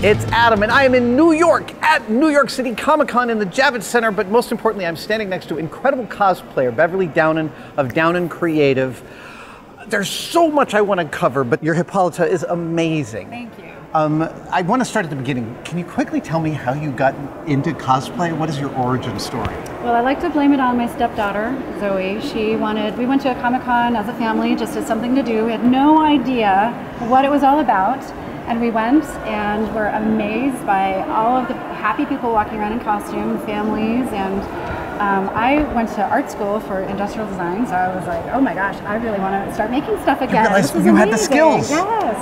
It's Adam, and I am in New York at New York City Comic-Con in the Javits Center, but most importantly, I'm standing next to incredible cosplayer Beverly Downen of Downen Creative. There's so much I want to cover, but your Hippolyta is amazing. Thank you. I want to start at the beginning. Can you quickly tell me how you got into cosplay? What is your origin story? Well, I like to blame it on my stepdaughter, Zoe. We went to a Comic-Con as a family just as something to do. We had no idea what it was all about. And we went and were amazed by all of the happy people walking around in costume, families, and I went to art school for industrial design, so I was like, oh my gosh, I really want to start making stuff again. You realized you had the skills. Yes.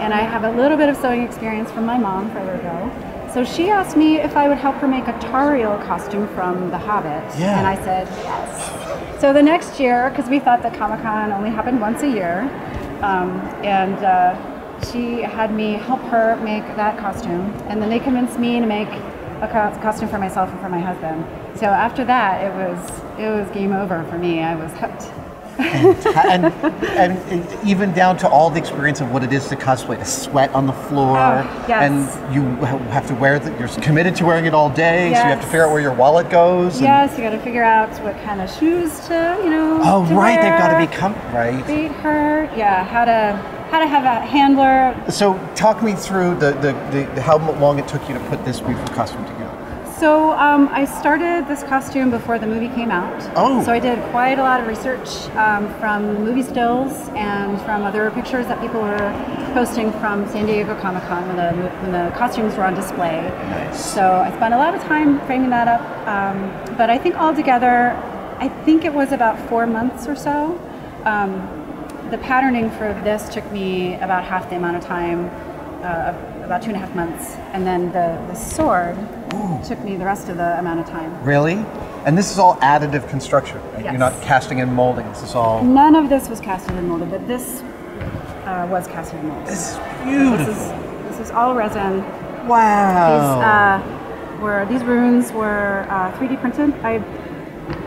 And I have a little bit of sewing experience from my mom further ago. So she asked me if I would help her make a Tariel costume from The Hobbit, and I said yes. So the next year, because we thought that Comic-Con only happened once a year, she had me help her make that costume, and then they convinced me to make a costume for myself and for my husband. So after that, it was game over for me. I was hooked. and even down to all the experience of what it is to cosplay, to sweat on the floor, and you have to wear you're committed to wearing it all day, so you have to figure out where your wallet goes. Yes, you got to figure out what kind of shoes to, Oh, to right, wear. they've got to be right. Feet hurt, how to have a handler. So talk me through the how long it took you to put this beautiful costume together. So I started this costume before the movie came out. Oh. So I did quite a lot of research from movie stills and from other pictures that people were posting from San Diego Comic-Con when the costumes were on display. Nice. So I spent a lot of time framing that up. But I think altogether, it was about 4 months or so. The patterning for this took me about half the amount of time, about 2.5 months, and then the sword took me the rest of the amount of time. Really? And this is all additive construction, right? Yes. You're not casting and molding, this is all... None of this was casted and molded, but this was casted and molded. This is beautiful. This is all resin. Wow. These runes were 3D printed. I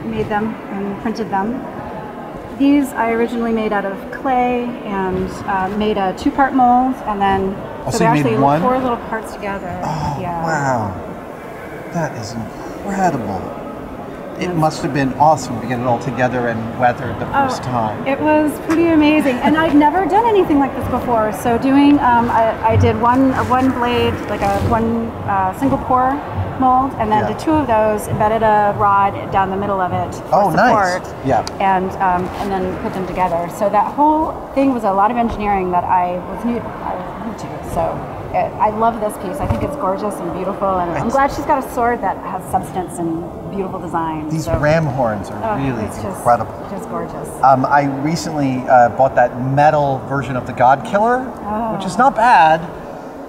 made them and printed them. These I originally made out of clay and made a 2-part mold, and then so they actually 4 little parts together. Oh, wow. That is incredible. It must have been awesome to get it all together and weathered the first time. It was pretty amazing, and I've never done anything like this before. So doing, I did one blade, like one single pour mold, and then did 2 of those, embedded a rod down the middle of it for support, and then put them together. So that whole thing was a lot of engineering that I was new to. So I love this piece. I think it's gorgeous and beautiful, and I'm glad she's got a sword that has substance and beautiful design. These ram horns are really incredible. Just gorgeous. I recently bought that metal version of the God Killer, which is not bad,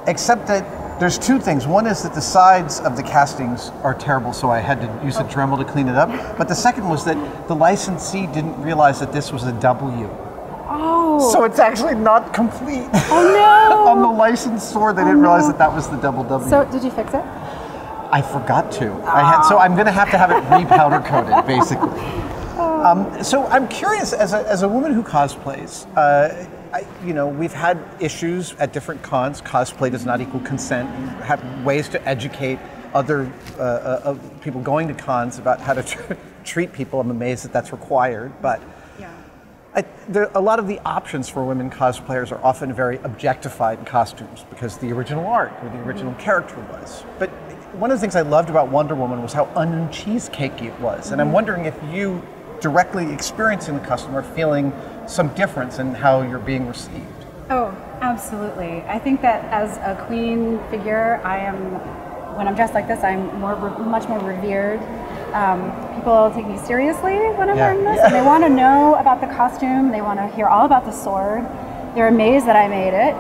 except that there's 2 things. One is that the sides of the castings are terrible, so I had to use a Dremel to clean it up. But the second was that the licensee didn't realize that this was a W. Oh. So it's actually not complete. Oh no! On the licensed sword, they didn't realize that that was the double W. So did you fix it? I forgot to. So I'm going to have it re-powder coated, basically. So I'm curious, as a woman who cosplays, we've had issues at different cons. Cosplay does not equal consent. You have ways to educate other people going to cons about how to treat people. I'm amazed that that's required, but a lot of the options for women cosplayers are often very objectified costumes because the original art or the original character was. But one of the things I loved about Wonder Woman was how onion cheesecakey it was, and I'm wondering if you directly experiencing the costume are feeling some difference in how you're being received. Oh, absolutely. I think that as a queen figure, when I'm dressed like this, I'm much more revered. People take me seriously when I'm wearing this, and they want to know about the costume. They want to hear all about the sword. They're amazed that I made it,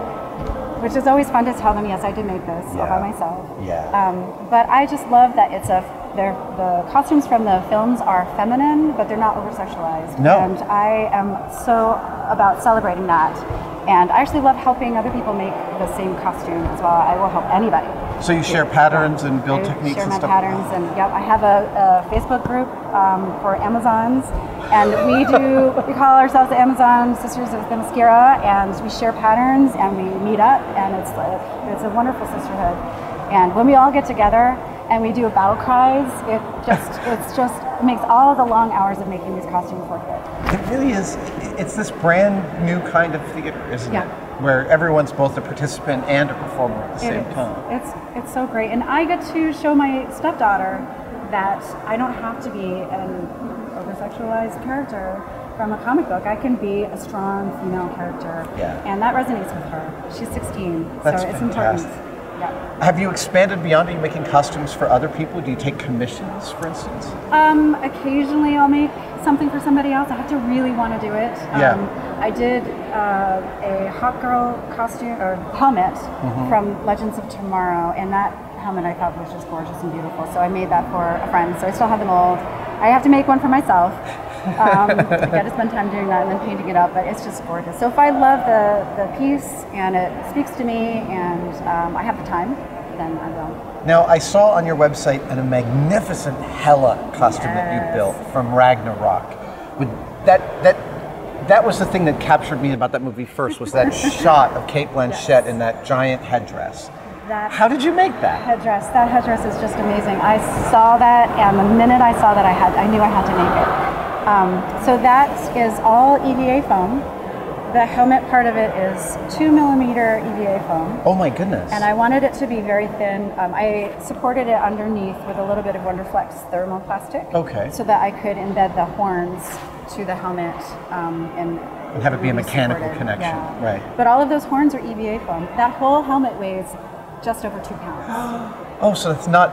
which is always fun to tell them, yes, I did make this all by myself. But I just love that the costumes from the films are feminine, but they're not over-sexualized. No. And I am so about celebrating that. And I actually love helping other people make the same costume as well. I will help anybody. So you share patterns and build techniques and stuff? I share my patterns, and yep, I have a Facebook group for Amazons, and we call ourselves the Amazon Sisters of the Mascara, and we share patterns and we meet up, and it's a wonderful sisterhood. And when we all get together and we do a battle cries, it makes all the long hours of making these costumes worth it. It really is. It's this brand new kind of theater, isn't it? Where everyone's both a participant and a performer at the same time. It's so great, and I get to show my stepdaughter that I don't have to be an over-sexualized character from a comic book. I can be a strong female character, and that resonates with her. She's 16, That's so it's fantastic. important. Yeah. Have you expanded beyond? Are you making costumes for other people? Do you take commissions, for instance? Occasionally I'll make something for somebody else. I have to really want to do it. I did a Hot Girl costume or helmet from Legends of Tomorrow, and that helmet I thought was just gorgeous and beautiful. So I made that for a friend. So I still have the mold. I have to make one for myself. I got to spend time doing that and then painting it up, but it's just gorgeous. So if I love the piece and it speaks to me and I have the time, then I will. Now, I saw on your website a magnificent Hela costume that you built from Ragnarok. That was the thing that captured me about that movie first, was that shot of Kate Blanchett in that giant headdress. How did you make that? That headdress is just amazing. I saw that, and the minute I saw that, I knew I had to make it. So that is all EVA foam. The helmet part of it is 2mm EVA foam. Oh my goodness. And I wanted it to be very thin. I supported it underneath with a little bit of Wonderflex thermoplastic. Okay. So that I could embed the horns to the helmet and have it be a mechanical connection. Yeah. Right. But all of those horns are EVA foam. That whole helmet weighs just over 2 pounds. Oh, so it's not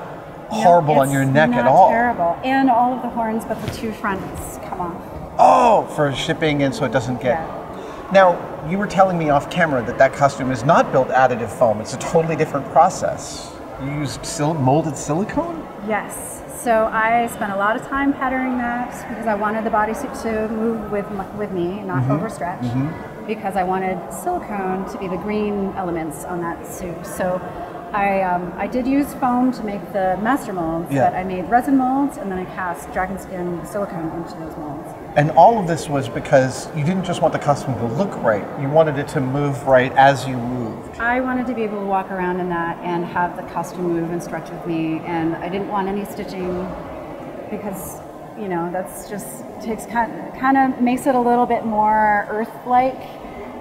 horrible on your neck at all. Not terrible. And all of the horns but the 2 fronts come off. Oh, for shipping and so it doesn't get... Yeah. Now, you were telling me off camera that costume is not built additive foam. It's a totally different process. You used molded silicone? Yes. So I spent a lot of time patterning that because I wanted the bodysuit to move with me, not overstretch, because I wanted silicone to be the green elements on that suit. So I did use foam to make the master molds, but I made resin molds and then I cast dragon skin silicone into those molds. And all of this was because you didn't just want the costume to look right, you wanted it to move right as you moved. I wanted to be able to walk around in that and have the costume move and stretch with me, and I didn't want any stitching because, you know, that's just takes kind of makes it a little bit more earth-like.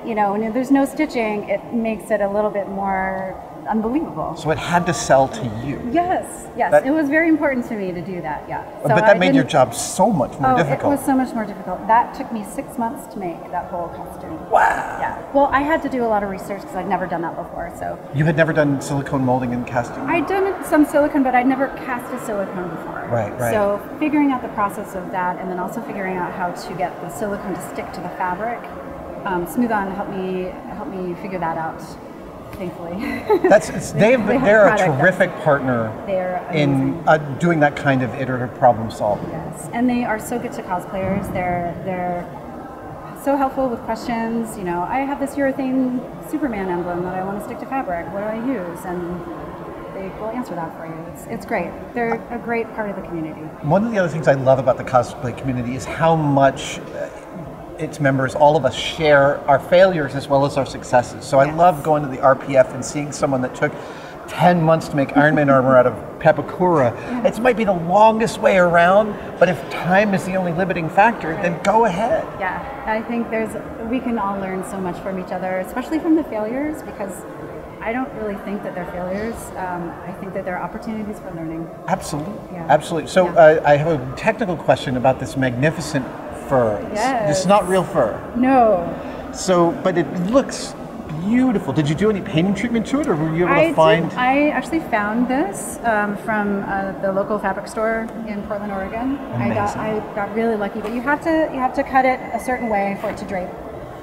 You know, when there's no stitching, it makes it a little bit more unbelievable. So it had to sell to you. Yes, it was very important to me to do that, So but that made your job so much more difficult. It was so much more difficult. That took me 6 months to make, that whole costume. Wow. Yeah. Well, I had to do a lot of research because I'd never done that before, so. You had never done silicone molding and casting? I'd done some silicone, but I'd never cast a silicone before. Right. So figuring out the process of that, and then also figuring out how to get the silicone to stick to the fabric, Smooth On helped me figure that out. Thankfully. They're a terrific partner in doing that kind of iterative problem solving. Yes, and they are so good to cosplayers. They're so helpful with questions. You know, I have this urethane Superman emblem that I want to stick to fabric. What do I use? And they will answer that for you. It's great. They're a great part of the community. One of the other things I love about the cosplay community is how much its members, all of us, share our failures as well as our successes. So I love going to the RPF and seeing someone that took 10 months to make Iron Man armor out of Pepakura. It might be the longest way around, but if time is the only limiting factor, then go ahead. Yeah, I think we can all learn so much from each other, especially from the failures, because I don't really think that they're failures. I think that they're opportunities for learning. Absolutely. Absolutely. So I have a technical question about this magnificent fur. Yes. It's not real fur. No. So, but it looks beautiful. Did you do any painting treatment to it, or were you able to find? I actually found this from the local fabric store in Portland, Oregon. Amazing. I got really lucky, but you have to cut it a certain way for it to drape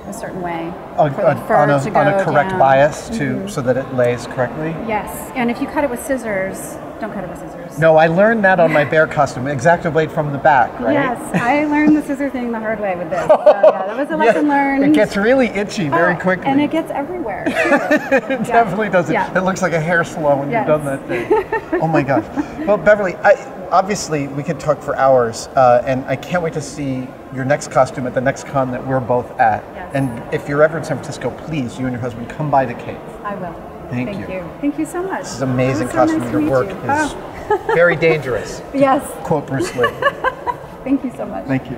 a certain way. For the fur on a correct down. bias so that it lays correctly. Yes, and if you cut it with scissors, Don't cut it with scissors. No, I learned that on my bear costume. Exacto blade from the back, right? Yes, I learned the scissor thing the hard way with this. So, yeah, that was a lesson learned. It gets really itchy very quickly. And it gets everywhere. It definitely does. It looks like a hair salon when you've done that thing. Oh my gosh. Well, Beverly, obviously we could talk for hours, and I can't wait to see your next costume at the next con that we're both at. Yes. And if you're ever in San Francisco, please, you and your husband, come by the cave. I will. Thank you. Thank you so much. This is amazing costume. Nice Your work is very dangerous. Yes. Quote Bruce Lee. Thank you so much. Thank you.